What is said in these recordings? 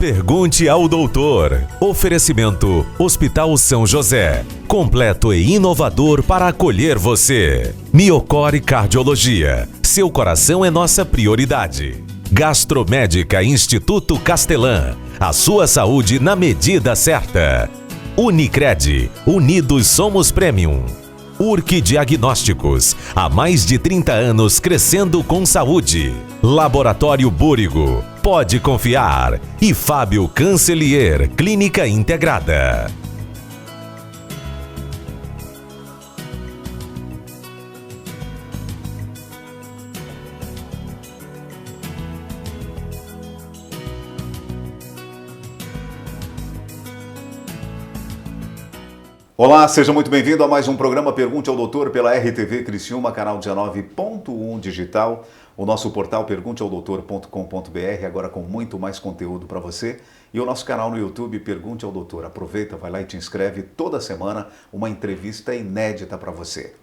Pergunte ao doutor. Oferecimento Hospital São José. Completo e inovador para acolher você. Miocore Cardiologia. Seu coração é nossa prioridade. Gastromédica Instituto Castelã. A sua saúde na medida certa. Unicred. Unidos somos Premium. Urque Diagnósticos, há mais de 30 anos crescendo com saúde. Laboratório Búrigo, pode confiar. E Fábio Cancelier, Clínica Integrada. Olá, seja muito bem-vindo a mais um programa Pergunte ao Doutor pela RTV Criciúma, canal 19.1 digital, o nosso portal pergunteaodoutor.com.br, agora com muito mais conteúdo para você, e o nosso canal no YouTube Pergunte ao Doutor. Aproveita, vai lá e te inscreve, toda semana uma entrevista inédita para você.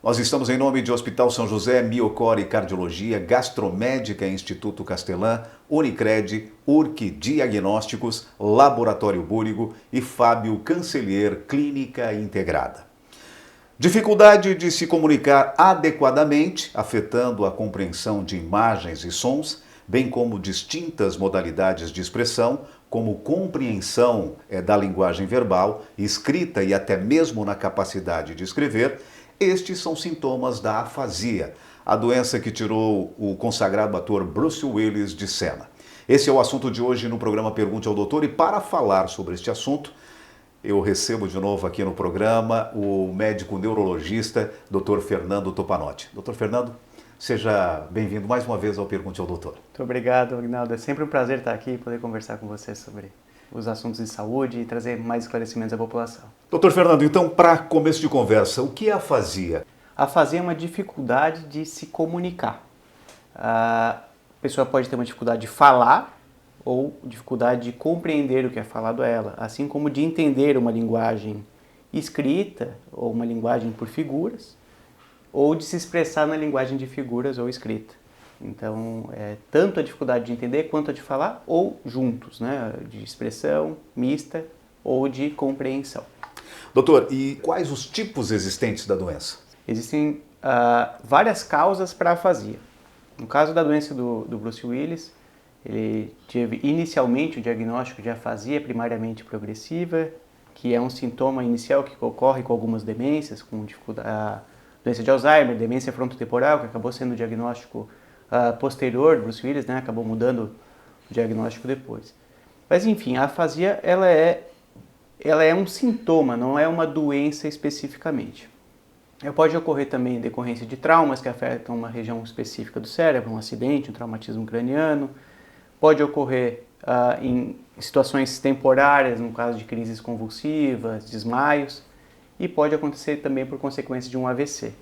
Nós estamos em nome de Hospital São José, Miocore Cardiologia, Gastromédica Instituto Castelã, Unicred, Urque Diagnósticos, Laboratório Búrigo e Fábio Cancelier, Clínica Integrada. Dificuldade de se comunicar adequadamente, afetando a compreensão de imagens e sons, bem como distintas modalidades de expressão, como compreensão da linguagem verbal, escrita e até mesmo na capacidade de escrever. Estes são sintomas da afasia, a doença que tirou o consagrado ator Bruce Willis de cena. Esse é o assunto de hoje no programa Pergunte ao Doutor, e para falar sobre este assunto, eu recebo de novo aqui no programa o médico neurologista, Dr. Fernando Topanotti. Dr. Fernando, seja bem-vindo mais uma vez ao Pergunte ao Doutor. Muito obrigado, Agnaldo. É sempre um prazer estar aqui e poder conversar com você sobre os assuntos de saúde e trazer mais esclarecimentos à população. Doutor Fernando, então, para começo de conversa, o que é afasia? Afasia é uma dificuldade de se comunicar. A pessoa pode ter uma dificuldade de falar ou dificuldade de compreender o que é falado a ela, assim como de entender uma linguagem escrita ou uma linguagem por figuras, ou de se expressar na linguagem de figuras ou escrita. Então, tanto a dificuldade de entender quanto a de falar, ou juntos, né? De expressão mista ou de compreensão. Doutor, e quais os tipos existentes da doença? Existem várias causas para a afasia. No caso da doença do Bruce Willis, ele teve inicialmente o diagnóstico de afasia primariamente progressiva, que é um sintoma inicial que ocorre com algumas demências, com dificuldade, doença de Alzheimer, demência frontotemporal, que acabou sendo o diagnóstico posterior do Bruce Willis, né? Acabou mudando o diagnóstico depois. Mas enfim, a afasia ela é um sintoma, não é uma doença especificamente. Ela pode ocorrer também em decorrência de traumas que afetam uma região específica do cérebro, um acidente, um traumatismo craniano. Pode ocorrer em situações temporárias, no caso de crises convulsivas, desmaios, e pode acontecer também por consequência de um AVC.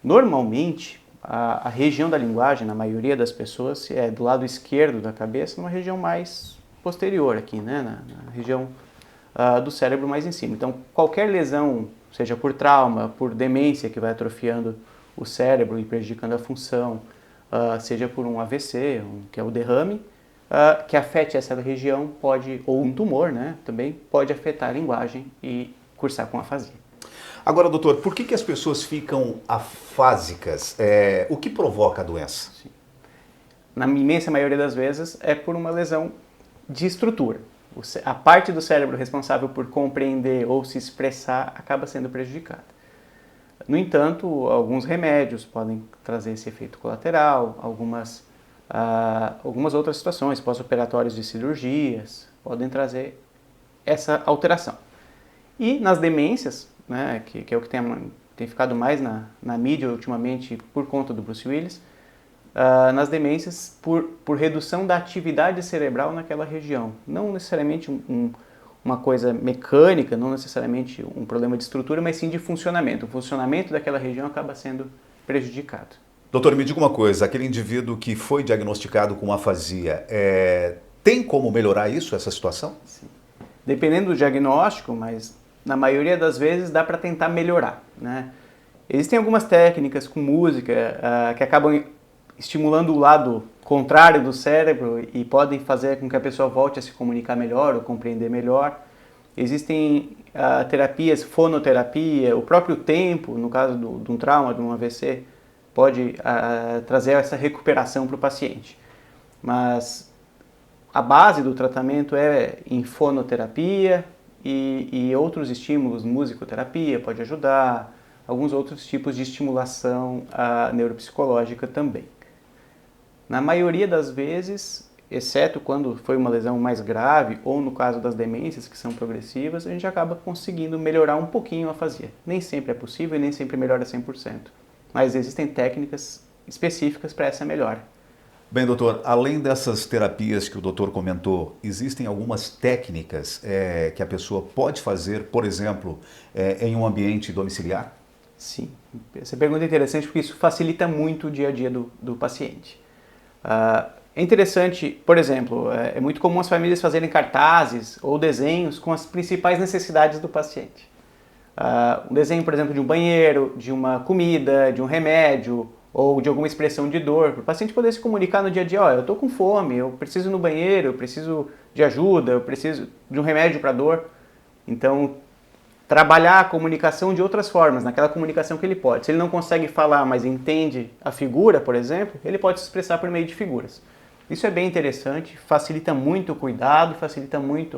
Normalmente, a região da linguagem, na maioria das pessoas, é do lado esquerdo da cabeça, uma região mais posterior aqui, né? Na região do cérebro mais em cima. Então, qualquer lesão, seja por trauma, por demência que vai atrofiando o cérebro e prejudicando a função, seja por um AVC, que é o derrame, que afete essa região, ou um tumor, né? Também pode afetar a linguagem e cursar com afasia. Agora, doutor, por que as pessoas ficam afásicas? O que provoca a doença? Sim. Na imensa maioria das vezes é por uma lesão de estrutura. A parte do cérebro responsável por compreender ou se expressar acaba sendo prejudicada. No entanto, alguns remédios podem trazer esse efeito colateral, algumas outras situações, pós-operatórios de cirurgias, podem trazer essa alteração. E nas demências, né, que é o que tem ficado mais na mídia ultimamente por conta do Bruce Willis, nas demências por redução da atividade cerebral naquela região. Não necessariamente uma coisa mecânica, não necessariamente um problema de estrutura, mas sim de funcionamento. O funcionamento daquela região acaba sendo prejudicado. Doutor, me diga uma coisa, aquele indivíduo que foi diagnosticado com afasia, tem como melhorar isso, essa situação? Sim. Dependendo do diagnóstico, mas na maioria das vezes dá para tentar melhorar, né? Existem algumas técnicas com música que acabam estimulando o lado contrário do cérebro e podem fazer com que a pessoa volte a se comunicar melhor ou compreender melhor. Existem terapias, fonoterapia, o próprio tempo, no caso de um trauma, de um AVC, pode trazer essa recuperação para o paciente. Mas a base do tratamento é em fonoterapia e outros estímulos, musicoterapia pode ajudar, alguns outros tipos de estimulação neuropsicológica também. Na maioria das vezes, exceto quando foi uma lesão mais grave ou no caso das demências que são progressivas, a gente acaba conseguindo melhorar um pouquinho a afasia. Nem sempre é possível e nem sempre melhora 100%, mas existem técnicas específicas para essa melhora. Bem, doutor, além dessas terapias que o doutor comentou, existem algumas técnicas que a pessoa pode fazer, por exemplo, em um ambiente domiciliar? Sim, essa pergunta é interessante porque isso facilita muito o dia a dia do paciente. É interessante, por exemplo, é muito comum as famílias fazerem cartazes ou desenhos com as principais necessidades do paciente. Um desenho, por exemplo, de um banheiro, de uma comida, de um remédio ou de alguma expressão de dor, para o paciente poder se comunicar no dia a dia, eu estou com fome, eu preciso ir no banheiro, eu preciso de ajuda, eu preciso de um remédio para dor. Então, trabalhar a comunicação de outras formas, naquela comunicação que ele pode. Se ele não consegue falar, mas entende a figura, por exemplo, ele pode se expressar por meio de figuras. Isso é bem interessante, facilita muito o cuidado,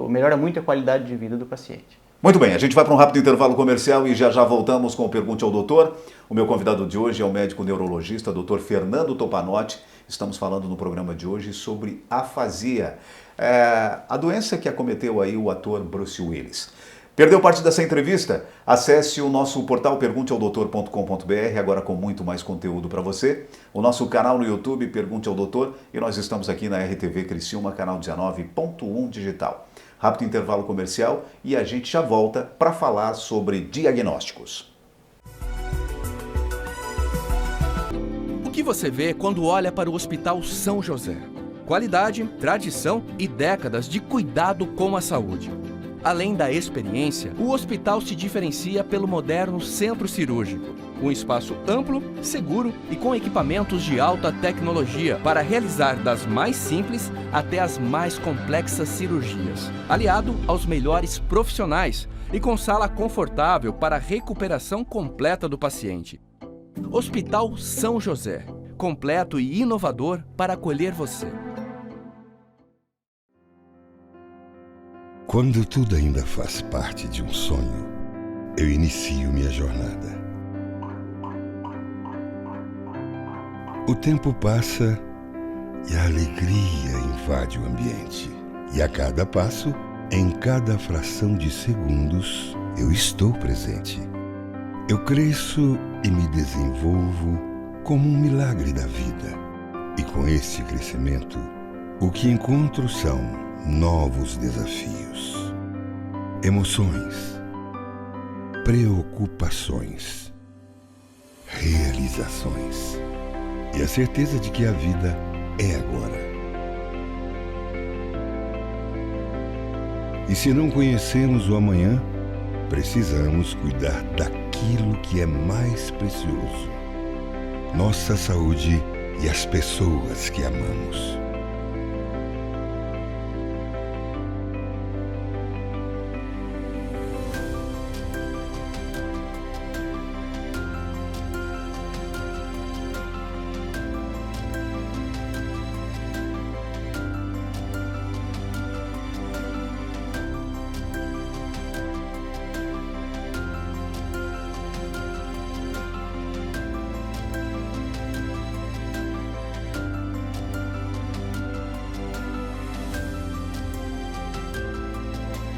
melhora muito a qualidade de vida do paciente. Muito bem, a gente vai para um rápido intervalo comercial e já voltamos com o Pergunte ao Doutor. O meu convidado de hoje é o médico neurologista, Dr. Fernando Topanotti. Estamos falando no programa de hoje sobre afasia, a doença que acometeu aí o ator Bruce Willis. Perdeu parte dessa entrevista? Acesse o nosso portal pergunteaodoutor.com.br, agora com muito mais conteúdo para você. O nosso canal no YouTube, Pergunte ao Doutor, e nós estamos aqui na RTV Criciúma, canal 19.1 digital. Rápido intervalo comercial e a gente já volta para falar sobre diagnósticos. O que você vê quando olha para o Hospital São José? Qualidade, tradição e décadas de cuidado com a saúde. Além da experiência, o hospital se diferencia pelo moderno centro cirúrgico, um espaço amplo, seguro e com equipamentos de alta tecnologia para realizar das mais simples até as mais complexas cirurgias, aliado aos melhores profissionais e com sala confortável para a recuperação completa do paciente. Hospital São José, completo e inovador para acolher você. Quando tudo ainda faz parte de um sonho, eu inicio minha jornada. O tempo passa e a alegria invade o ambiente. E a cada passo, em cada fração de segundos, eu estou presente. Eu cresço e me desenvolvo como um milagre da vida. E com esse crescimento, o que encontro são novos desafios, emoções, preocupações, realizações e a certeza de que a vida é agora. E se não conhecemos o amanhã, precisamos cuidar daquilo que é mais precioso: nossa saúde e as pessoas que amamos.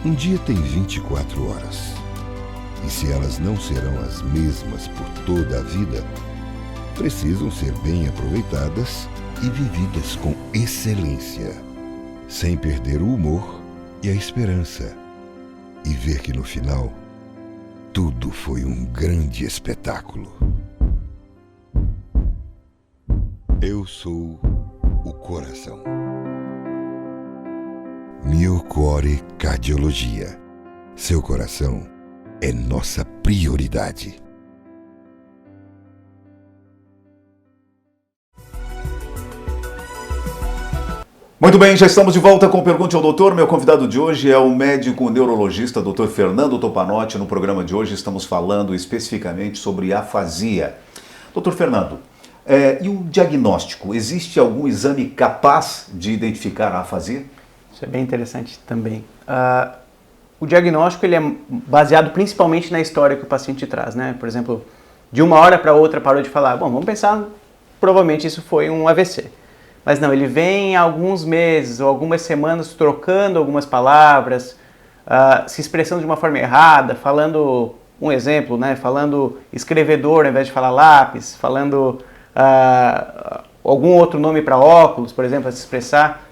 Um dia tem 24 horas. E se elas não serão as mesmas por toda a vida, precisam ser bem aproveitadas e vividas com excelência, sem perder o humor e a esperança, e ver que no final, tudo foi um grande espetáculo. Eu sou o coração. Miocore Cardiologia. Seu coração é nossa prioridade. Muito bem, já estamos de volta com Pergunte ao Doutor. Meu convidado de hoje é o médico neurologista Dr. Fernando Topanotti. No programa de hoje estamos falando especificamente sobre afasia. Dr. Fernando, e o diagnóstico? Existe algum exame capaz de identificar a afasia? Isso é bem interessante também. O diagnóstico ele é baseado principalmente na história que o paciente traz, né? Por exemplo, de uma hora para outra parou de falar, bom, vamos pensar, provavelmente isso foi um AVC. Mas não, ele vem há alguns meses ou algumas semanas trocando algumas palavras, se expressando de uma forma errada, falando, um exemplo, né? Falando escrevedor ao invés de falar lápis, falando algum outro nome para óculos, por exemplo, para se expressar.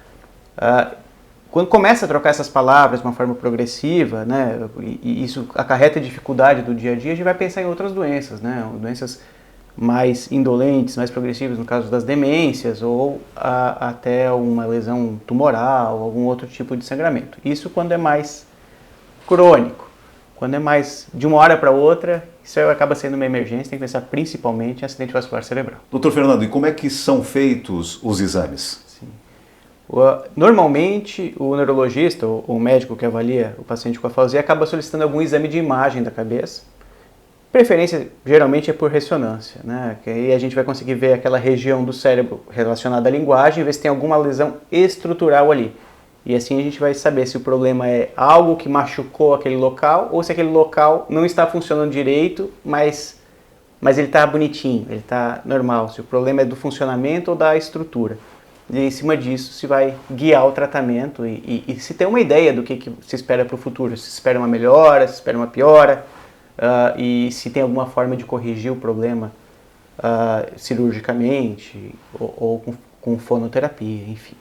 Quando começa a trocar essas palavras de uma forma progressiva, né, e isso acarreta dificuldade do dia a dia, a gente vai pensar em outras doenças, né, doenças mais indolentes, mais progressivas, no caso das demências, ou até uma lesão tumoral, algum outro tipo de sangramento. Isso quando é mais crônico. Quando é mais de uma hora para outra, isso acaba sendo uma emergência, tem que pensar principalmente em acidente vascular cerebral. Doutor Fernando, e como é que são feitos os exames? Sim. Normalmente, o neurologista, ou o médico que avalia o paciente com afasia, acaba solicitando algum exame de imagem da cabeça. Preferência, geralmente, é por ressonância, né? Que aí a gente vai conseguir ver aquela região do cérebro relacionada à linguagem e ver se tem alguma lesão estrutural ali. E assim a gente vai saber se o problema é algo que machucou aquele local ou se aquele local não está funcionando direito, mas ele está bonitinho, ele está normal. Se o problema é do funcionamento ou da estrutura. E em cima disso se vai guiar o tratamento e se tem uma ideia do que se espera para o futuro. Se espera uma melhora, se espera uma piora. E se tem alguma forma de corrigir o problema cirurgicamente ou com fonoterapia, enfim.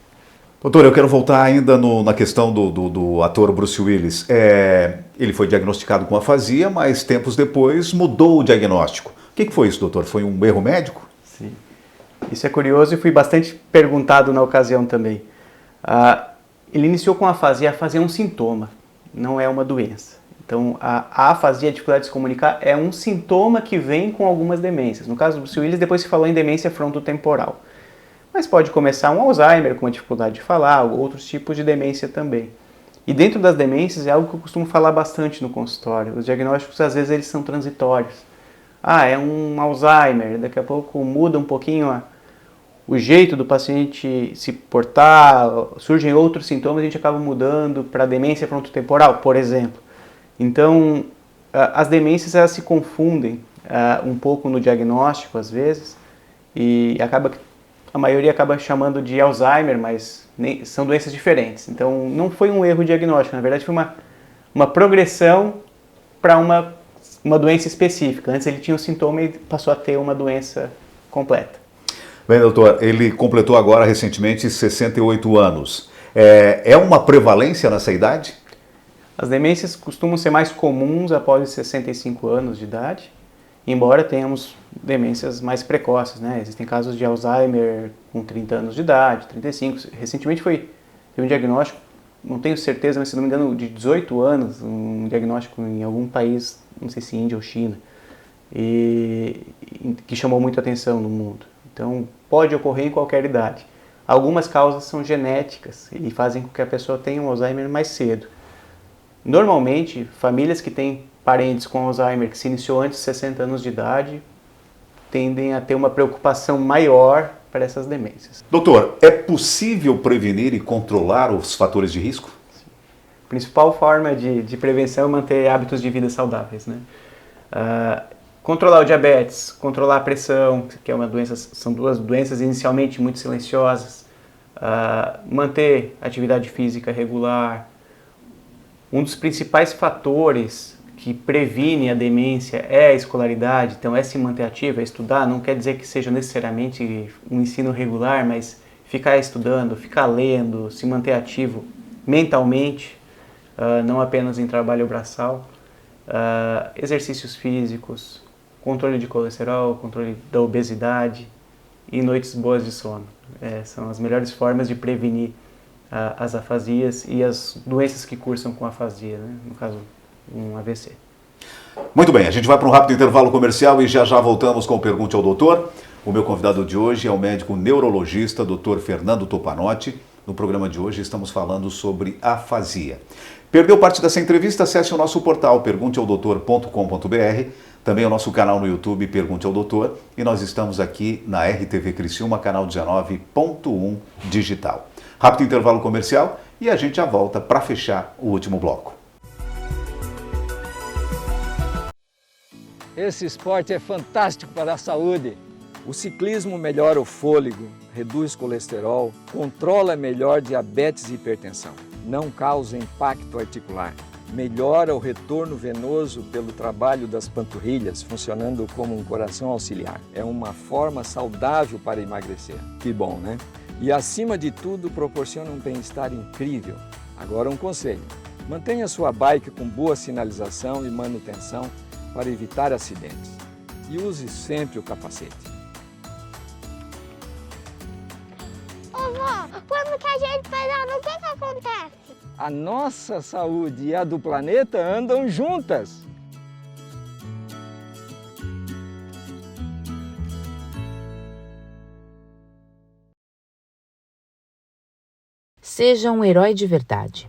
Doutor, eu quero voltar ainda na questão do ator Bruce Willis. Ele foi diagnosticado com afasia, mas tempos depois mudou o diagnóstico. O que foi isso, doutor? Foi um erro médico? Sim. Isso é curioso e fui bastante perguntado na ocasião também. Ele iniciou com afasia. A afasia é um sintoma, não é uma doença. Então, a afasia, a dificuldade de se comunicar, é um sintoma que vem com algumas demências. No caso do Bruce Willis, depois se falou em demência frontotemporal. Mas pode começar um Alzheimer com uma dificuldade de falar, outros tipos de demência também. E dentro das demências é algo que eu costumo falar bastante no consultório. Os diagnósticos, às vezes, eles são transitórios. É um Alzheimer, daqui a pouco muda um pouquinho o jeito do paciente se portar, surgem outros sintomas e a gente acaba mudando para demência frontotemporal, por exemplo. Então, as demências elas se confundem um pouco no diagnóstico, às vezes, e a maioria acaba chamando de Alzheimer, mas são doenças diferentes. Então, não foi um erro diagnóstico, na verdade foi uma progressão para uma doença específica. Antes ele tinha um sintoma e passou a ter uma doença completa. Bem, doutor, ele completou agora recentemente 68 anos. É uma prevalência nessa idade? As demências costumam ser mais comuns após os 65 anos de idade, embora tenhamos demências mais precoces, né? Existem casos de Alzheimer com 30 anos de idade, 35. Recentemente teve um diagnóstico, não tenho certeza, mas se não me engano, de 18 anos, um diagnóstico em algum país, não sei se Índia ou China, que chamou muita atenção no mundo. Então, pode ocorrer em qualquer idade. Algumas causas são genéticas e fazem com que a pessoa tenha um Alzheimer mais cedo. Normalmente, famílias que têm parentes com Alzheimer que se iniciou antes de 60 anos de idade tendem a ter uma preocupação maior para essas demências. Doutor, é possível prevenir e controlar os fatores de risco? Sim. A principal forma de prevenção é manter hábitos de vida saudáveis, né? Controlar o diabetes, controlar a pressão, que é uma doença, são duas doenças inicialmente muito silenciosas, manter atividade física regular. Um dos principais fatores que previne a demência é a escolaridade, então é se manter ativo, é estudar. Não quer dizer que seja necessariamente um ensino regular, mas ficar estudando, ficar lendo, se manter ativo mentalmente, não apenas em trabalho braçal, exercícios físicos, controle de colesterol, controle da obesidade e noites boas de sono. São as melhores formas de prevenir as afasias e as doenças que cursam com afasia, né? No caso, um AVC. Muito bem, a gente vai para um rápido intervalo comercial e já voltamos com o Pergunte ao Doutor. O meu convidado de hoje é o médico neurologista Dr. Fernando Topanotti. No programa de hoje estamos falando sobre afasia. Perdeu parte dessa entrevista? Acesse o nosso portal pergunteaodoutor.com.br, também o nosso canal no YouTube Pergunte ao Doutor, e nós estamos aqui na RTV Criciúma, canal 19.1 digital. Rápido intervalo comercial e a gente já volta para fechar o último bloco. Esse esporte é fantástico para a saúde. O ciclismo melhora o fôlego, reduz colesterol, controla melhor diabetes e hipertensão. Não causa impacto articular. Melhora o retorno venoso pelo trabalho das panturrilhas, funcionando como um coração auxiliar. É uma forma saudável para emagrecer. Que bom, né? E acima de tudo, proporciona um bem-estar incrível. Agora um conselho. Mantenha sua bike com boa sinalização e manutenção para evitar acidentes. E use sempre o capacete. Vó, quando que a gente pedala, o que acontece? A nossa saúde e a do planeta andam juntas. Seja um herói de verdade.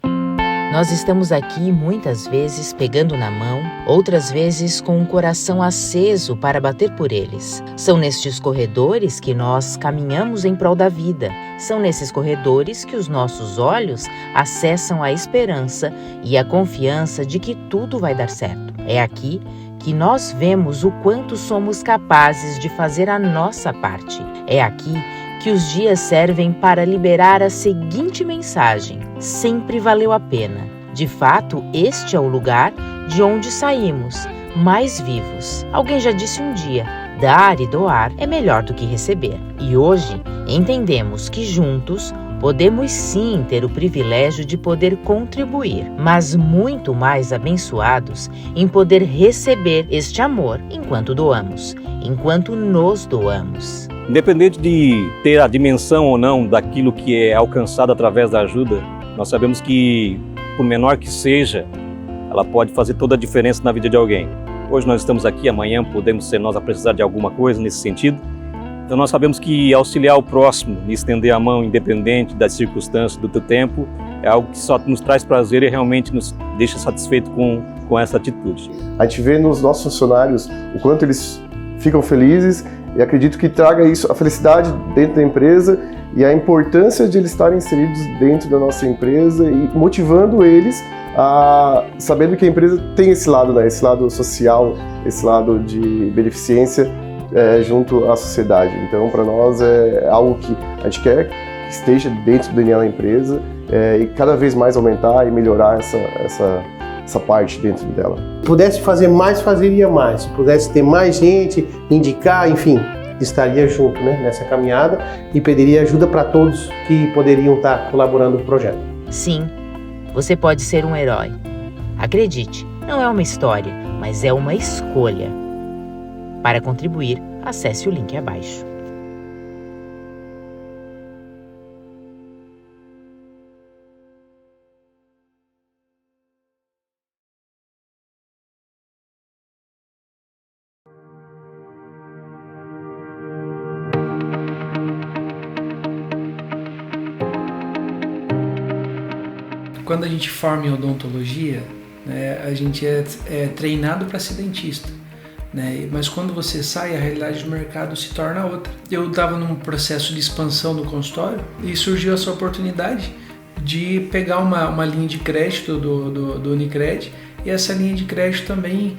Nós estamos aqui muitas vezes pegando na mão, outras vezes com um coração aceso para bater por eles. São nestes corredores que nós caminhamos em prol da vida. São nesses corredores que os nossos olhos acessam a esperança e a confiança de que tudo vai dar certo. É aqui que nós vemos o quanto somos capazes de fazer a nossa parte. É aqui que os dias servem para liberar a seguinte mensagem: sempre valeu a pena. De fato, este é o lugar de onde saímos, mais vivos. Alguém já disse um dia: dar e doar é melhor do que receber. E hoje entendemos que juntos podemos sim ter o privilégio de poder contribuir, mas muito mais abençoados em poder receber este amor enquanto doamos, enquanto nos doamos. Independente de ter a dimensão ou não daquilo que é alcançado através da ajuda, nós sabemos que, por menor que seja, ela pode fazer toda a diferença na vida de alguém. Hoje nós estamos aqui, amanhã podemos ser nós a precisar de alguma coisa nesse sentido. Então nós sabemos que auxiliar o próximo e estender a mão independente das circunstâncias do tempo é algo que só nos traz prazer e realmente nos deixa satisfeito com essa atitude. A gente vê nos nossos funcionários o quanto eles ficam felizes e acredito que traga isso, a felicidade dentro da empresa e a importância de eles estarem inseridos dentro da nossa empresa e motivando eles sabendo que a empresa tem esse lado, né? Esse lado social, esse lado de beneficência junto à sociedade. Então, para nós é algo que a gente quer que esteja dentro do DNA da empresa e cada vez mais aumentar e melhorar essa parte dentro dela. Se pudesse fazer mais, fazeria mais. Se pudesse ter mais gente, indicar, enfim, estaria junto, né, nessa caminhada e pediria ajuda para todos que poderiam estar colaborando no projeto. Sim, você pode ser um herói. Acredite, não é uma história, mas é uma escolha. Para contribuir, acesse o link abaixo. Quando a gente forma em odontologia, né, a gente é treinado para ser dentista, né? Mas quando você sai, a realidade do mercado se torna outra. Eu estava num processo de expansão do consultório e surgiu essa oportunidade de pegar uma linha de crédito do Unicred, e essa linha de crédito também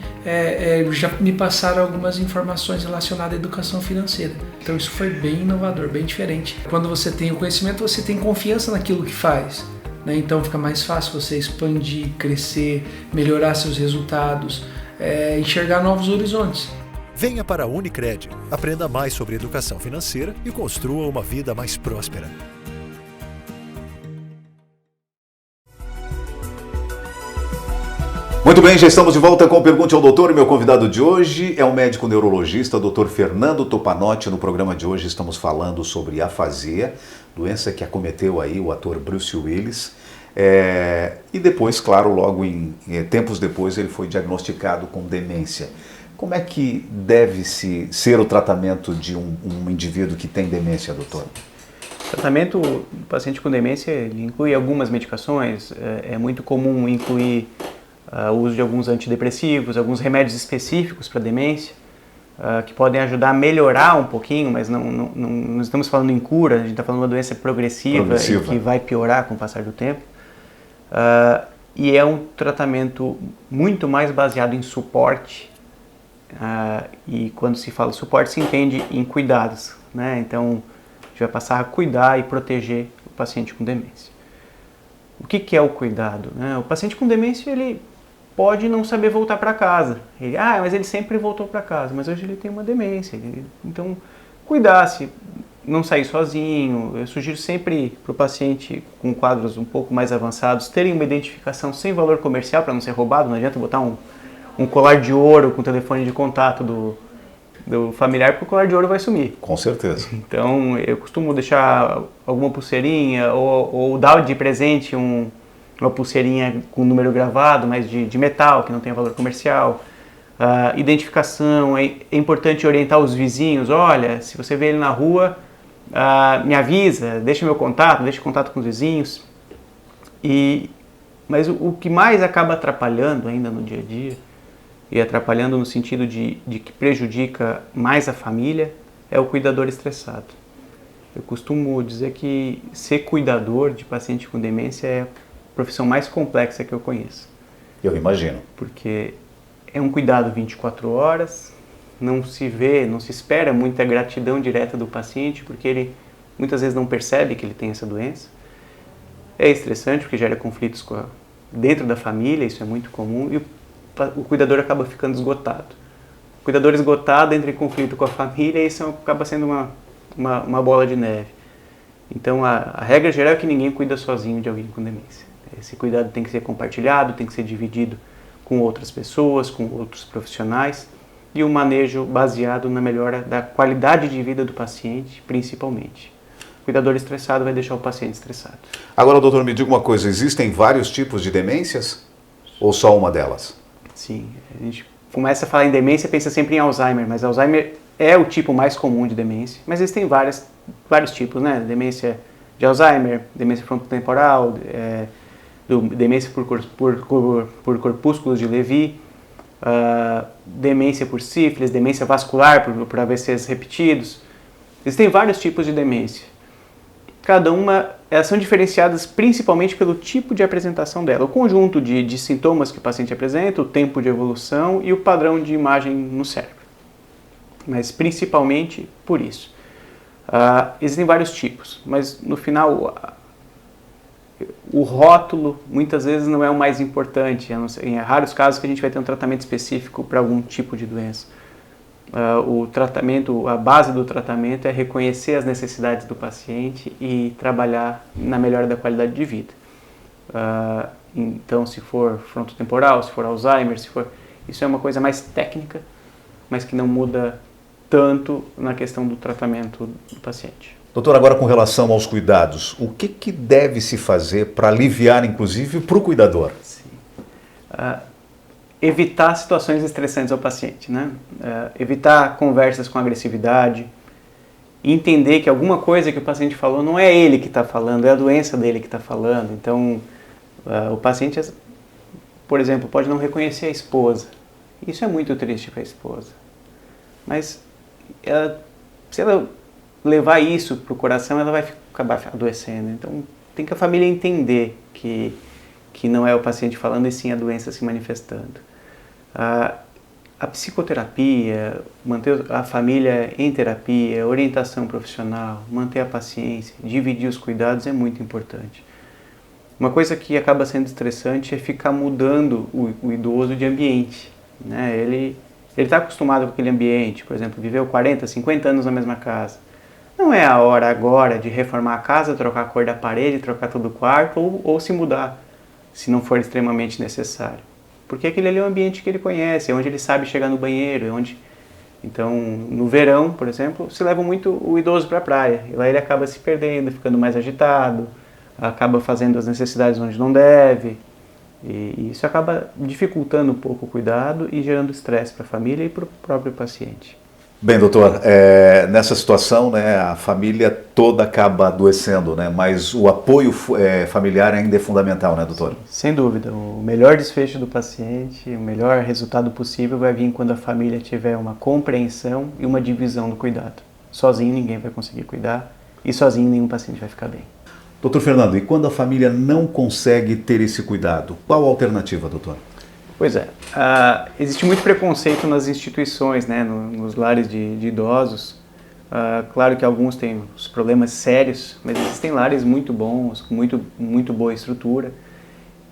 já me passaram algumas informações relacionadas à educação financeira. Então isso foi bem inovador, bem diferente. Quando você tem o conhecimento, você tem confiança naquilo que faz, né? Então fica mais fácil você expandir, crescer, melhorar seus resultados, enxergar novos horizontes. Venha para a Unicred, aprenda mais sobre educação financeira e construa uma vida mais próspera. Muito bem, já estamos de volta com o Pergunte ao Doutor e meu convidado de hoje é o médico neurologista Dr. Fernando Topanotti. No programa de hoje estamos falando sobre afasia, doença que acometeu aí o ator Bruce Willis. E depois, claro, logo tempos depois ele foi diagnosticado com demência. Como é que deve-se ser o tratamento de um indivíduo que tem demência, doutor? tratamento do paciente com demência ele inclui algumas medicações, é muito comum incluir o uso de alguns antidepressivos, alguns remédios específicos para demência, que podem ajudar a melhorar um pouquinho, mas não estamos falando em cura, a gente está falando de uma doença progressiva. E que vai piorar com o passar do tempo. E é um tratamento muito mais baseado em suporte, e quando se fala suporte se entende em cuidados, né? Então a gente vai passar a cuidar e proteger o paciente com demência. O que é o cuidado, né? O paciente com demência ele pode não saber voltar para casa, mas ele sempre voltou para casa, mas hoje ele tem uma demência, então cuidar-se, não sair sozinho. Eu sugiro sempre para o paciente com quadros um pouco mais avançados terem uma identificação sem valor comercial para não ser roubado. Não adianta botar um colar de ouro com telefone de contato do familiar, porque o colar de ouro vai sumir. Com certeza. Então eu costumo deixar alguma pulseirinha ou dar de presente uma pulseirinha com número gravado, mas de metal, que não tem valor comercial. Identificação, é importante orientar os vizinhos. Olha, se você vê ele na rua, me avisa, deixa meu contato, deixa contato com os vizinhos. Mas o que mais acaba atrapalhando ainda no dia a dia, e atrapalhando no sentido de que prejudica mais a família, é o cuidador estressado. Eu costumo dizer que ser cuidador de paciente com demência é a profissão mais complexa que eu conheço. Eu imagino. Porque é um cuidado 24 horas, não se espera muita gratidão direta do paciente, porque ele muitas vezes não percebe que ele tem essa doença. É estressante porque gera conflitos dentro da família, isso é muito comum, e o cuidador acaba ficando esgotado. O cuidador esgotado entra em conflito com a família e isso acaba sendo uma bola de neve. Então a regra geral é que ninguém cuida sozinho de alguém com demência. Esse cuidado tem que ser compartilhado, tem que ser dividido com outras pessoas, com outros profissionais, e um manejo baseado na melhora da qualidade de vida do paciente, principalmente. O cuidador estressado vai deixar o paciente estressado. Agora, doutor, me diga uma coisa, existem vários tipos de demências ou só uma delas? Sim, a gente começa a falar em demência e pensa sempre em Alzheimer, mas Alzheimer é o tipo mais comum de demência, mas existem vários tipos, né? Demência de Alzheimer, demência frontotemporal, demência por corpúsculos de Levy, demência por sífilis, demência vascular por AVCs repetidos. Existem vários tipos de demência. Cada uma, elas são diferenciadas principalmente pelo tipo de apresentação dela, o conjunto de sintomas que o paciente apresenta, o tempo de evolução e o padrão de imagem no cérebro. Mas principalmente por isso. Existem vários tipos, mas no final o rótulo muitas vezes não é o mais importante, em raros casos que a gente vai ter um tratamento específico para algum tipo de doença. O tratamento, a base do tratamento é reconhecer as necessidades do paciente e trabalhar na melhora da qualidade de vida. Então, se for frontotemporal, se for Alzheimer, isso é uma coisa mais técnica, mas que não muda tanto na questão do tratamento do paciente. Doutor, agora com relação aos cuidados, o que deve se fazer para aliviar, inclusive, para o cuidador? Sim. Evitar situações estressantes ao paciente, né? Evitar conversas com agressividade, entender que alguma coisa que o paciente falou não é ele que está falando, é a doença dele que está falando. Então, o paciente, por exemplo, pode não reconhecer a esposa. Isso é muito triste para a esposa. Mas se ela levar isso para o coração, ela vai acabar adoecendo. Então, tem que a família entender que não é o paciente falando e sim a doença se manifestando. A psicoterapia, manter a família em terapia, orientação profissional, manter a paciência, dividir os cuidados é muito importante. Uma coisa que acaba sendo estressante é ficar mudando o idoso de ambiente, né? Ele está acostumado com aquele ambiente, por exemplo, viveu 40, 50 anos na mesma casa. Não é a hora agora de reformar a casa, trocar a cor da parede, trocar todo o quarto ou se mudar, se não for extremamente necessário. Porque aquele ali é o ambiente que ele conhece, é onde ele sabe chegar no banheiro, Então, no verão, por exemplo, se leva muito o idoso para a praia. E lá ele acaba se perdendo, ficando mais agitado, acaba fazendo as necessidades onde não deve. E isso acaba dificultando um pouco o cuidado e gerando estresse para a família e para o próprio paciente. Bem, doutor, nessa situação, né, a família toda acaba adoecendo, né, mas o apoio familiar ainda é fundamental, né, doutor? Sem dúvida. O melhor desfecho do paciente, o melhor resultado possível vai vir quando a família tiver uma compreensão e uma divisão do cuidado. Sozinho ninguém vai conseguir cuidar e sozinho nenhum paciente vai ficar bem. Doutor Fernando, e quando a família não consegue ter esse cuidado, qual a alternativa, doutor? Pois é, existe muito preconceito nas instituições, né, nos lares de idosos. Claro que alguns têm os problemas sérios, mas existem lares muito bons, com muito boa estrutura.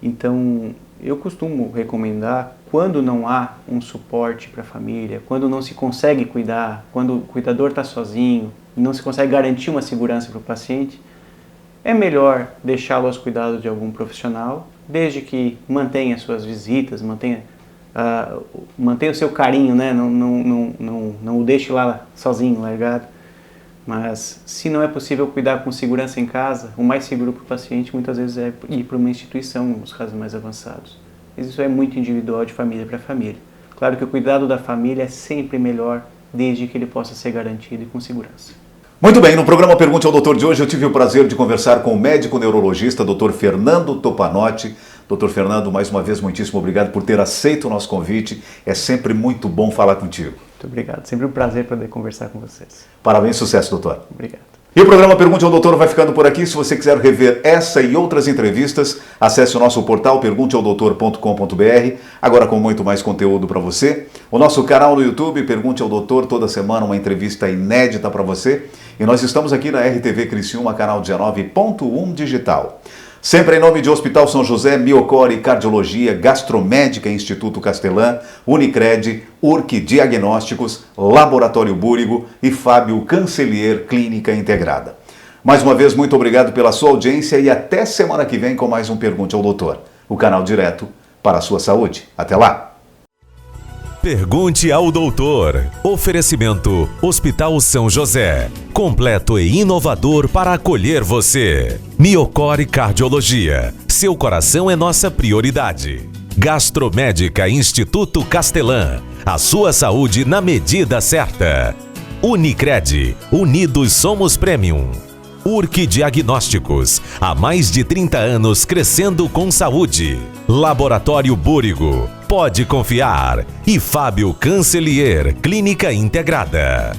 Então, eu costumo recomendar, quando não há um suporte para a família, quando não se consegue cuidar, quando o cuidador está sozinho, não se consegue garantir uma segurança para o paciente, é melhor deixá-lo aos cuidados de algum profissional, desde que mantenha suas visitas, mantenha o seu carinho, né? Não o deixe lá sozinho, largado. Mas se não é possível cuidar com segurança em casa, o mais seguro para o paciente muitas vezes é ir para uma instituição, nos casos mais avançados. Mas isso é muito individual, de família para família. Claro que o cuidado da família é sempre melhor, desde que ele possa ser garantido e com segurança. Muito bem, no programa Pergunte ao Doutor de hoje eu tive o prazer de conversar com o médico neurologista, Dr. Fernando Topanotti. Dr. Fernando, mais uma vez, muitíssimo obrigado por ter aceito o nosso convite. É sempre muito bom falar contigo. Muito obrigado, sempre um prazer poder conversar com vocês. Parabéns, sucesso, doutor. Obrigado. E o programa Pergunte ao Doutor vai ficando por aqui. Se você quiser rever essa e outras entrevistas, acesse o nosso portal pergunteaodoutor.com.br, agora com muito mais conteúdo para você. O nosso canal no YouTube, Pergunte ao Doutor, toda semana uma entrevista inédita para você. E nós estamos aqui na RTV Criciúma, canal 19.1 digital. Sempre em nome de Hospital São José, Miocore Cardiologia, Gastromédica Instituto Castelã, Unicred, Urc Diagnósticos, Laboratório Búrigo e Fábio Cancelier Clínica Integrada. Mais uma vez, muito obrigado pela sua audiência e até semana que vem com mais um Pergunte ao Doutor, o canal direto para a sua saúde. Até lá! Pergunte ao Doutor. Oferecimento Hospital São José. Completo e inovador para acolher você. Miocore Cardiologia. Seu coração é nossa prioridade. Gastromédica Instituto Castelã. A sua saúde na medida certa. Unicred. Unidos somos Premium. Urc Diagnósticos, há mais de 30 anos crescendo com saúde. Laboratório Búrigo, pode confiar. E Fábio Cancelier, Clínica Integrada.